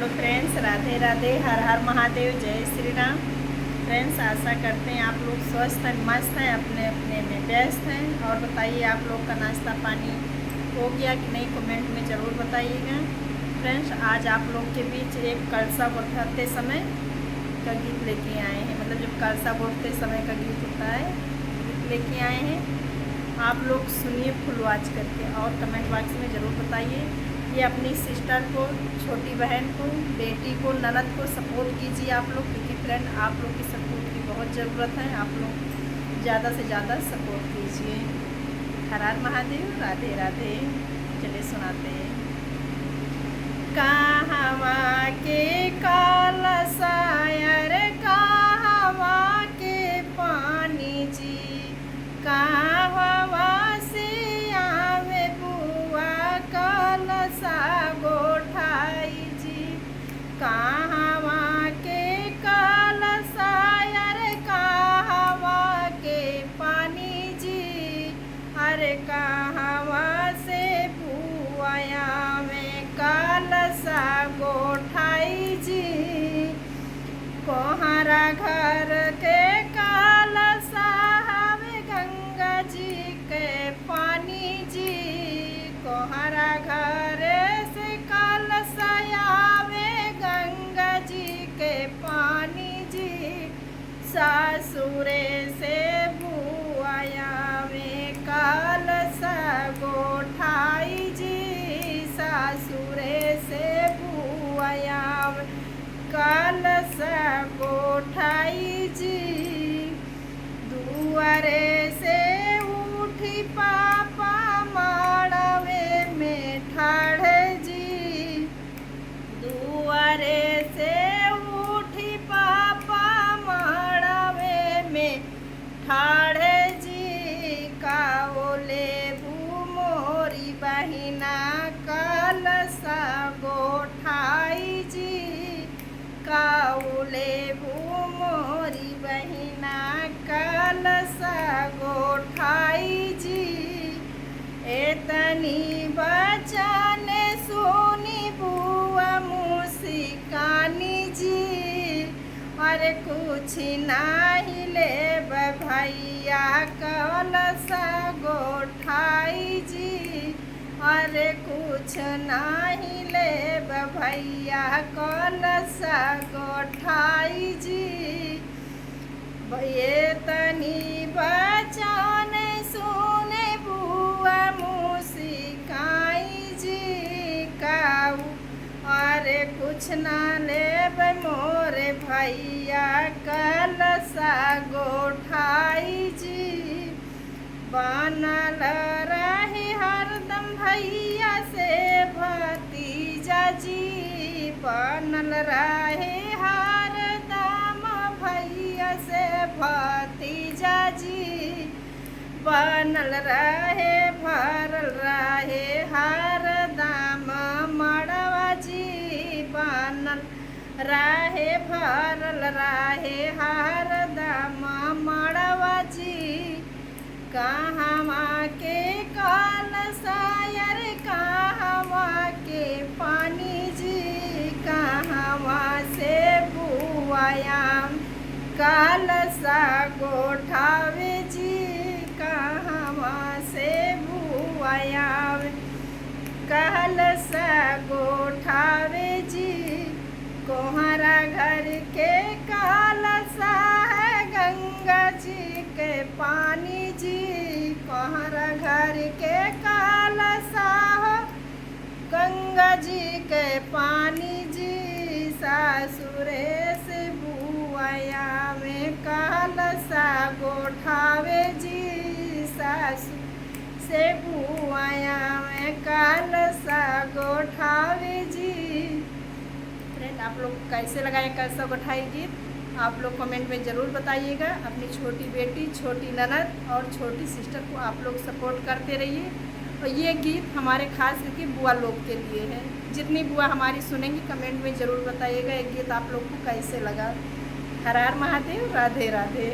Hello friends, Radhe Radhe, हर हर महादेव, जय Shri Ram. Friends, आशा करते हैं आप लोग स्वस्थ हैं, मस्त हैं, अपने अपने में व्यस्त हैं। और बताइए आप लोग का नाश्ता पानी हो गया कि नहीं, कमेंट में ज़रूर बताइएगा। फ्रेंड्स, आज आप लोग के बीच एक कलसा उठाते समय का गीत लेके आए हैं। मतलब जब कलसा उठते समय का गीत होता है, गीत लेके आए हैं। आप लोग सुनिए फुल वॉच करके और कमेंट बॉक्स में ज़रूर बताइए। ये अपनी सिस्टर को, छोटी बहन को, बेटी को, ननद को सपोर्ट कीजिए आप लोग, क्योंकि फ्रेंड आप लोग की सपोर्ट की बहुत ज़रूरत है। आप लोग ज़्यादा से ज़्यादा सपोर्ट कीजिए। हर हर महादेव, राधे राधे। चलिए सुनाते हैं। कहवा के कलसा रे कहवा के पानी जी, कहवा से आवे बुआ कलसा गोठाई जी। कहवा के कलसा रे कहवा के पानी जी, अरे कहवा से बुआ में कलसा गोठाई जी। कोहरा घर के कलसा हवे गंगा जी के पानी जी। कोहरा घर से कलसा आवे गंगा जी के पानी जी। सासुरे से बुआया में कलसा गोठाई जी। सासुरे से बुआया में कलसा गोठाई जी। दुआरे से उठी पापा माड़वे में ठाढ़े जी। दुआरे से उठी पापा माड़वे में ठाढ़े जी। काओले भू मोरी बहिना कलसा गोठाई जी। काउले भू मोरी बहिना कलसा गोठाई जी। एतनी बचन सुनी बुआ मुस्कानी जी। अरे कुछ नहीं ले भैया कलसा गोठाई जी। अरे कुछ नहीं ले भैया कलसा गोठाई जी। ये तनी बचन सुने बुआ मुस्काई जी। काऊ अरे कुछ ना ले मोरे भैया कलसा गोठाई जी। बनल रहे हरदम भैया से भतीजा जी। बनल रहे हरदम भैया से भतीजा जी। बनल रहे भरल रहे हरदम मड़वा जी। बनल रहे भरल रहे हरदम मड़वा जी। कहवा के कलसा रे कहवा के पानी जी। कहवा से बुआया कलसा गोठावे जी। कहवा से बुआया कलसा गोठावे जी। कोहरा घर के कलसा है गंगा जी के पानी जी। कोहरा घर के कलसा हो गंगा जी के पानी जी। सासुरे से बुआया में कलसा गोठावे जी। सासु से बुआया में कलसा गोठावे जी। फ्रेंड, आप लोग कैसे लगाए कलसा गोठाई गीत, आप लोग कमेंट में ज़रूर बताइएगा। अपनी छोटी बेटी, छोटी ननद और छोटी सिस्टर को आप लोग सपोर्ट करते रहिए। और ये गीत हमारे खास करके बुआ लोग के लिए है। जितनी बुआ हमारी सुनेंगी कमेंट में ज़रूर बताइएगा ये गीत आप लोग को कैसे लगा। हर हर महादेव, राधे राधे।